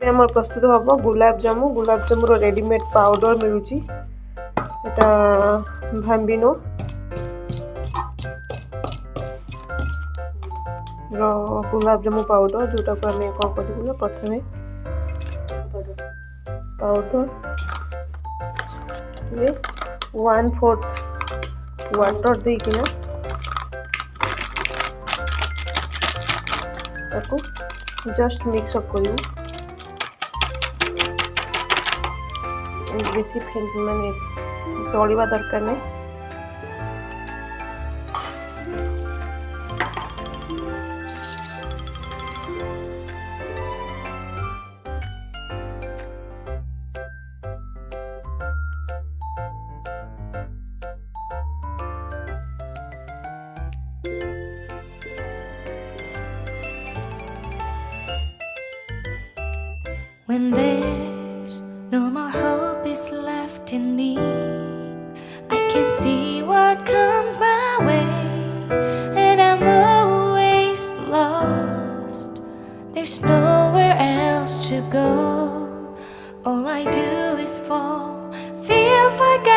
आम प्रस्तुत हम गुलाब जामुन रेडीमेड पाउडर मिलूची एटा भांबिनो गुलाब जामुन पाउडर जोटा को आम कौन करूँ प्रथम पाउडर 1/4 वाटर देकिना ताको जस्ट मिक्स अप करूँ बेसी माने तलिबा दरकार नहीं। When there's no more hope is left in me, I can see what comes my way, and I'm always lost. There's nowhere else to go. All I do is fall. Feels like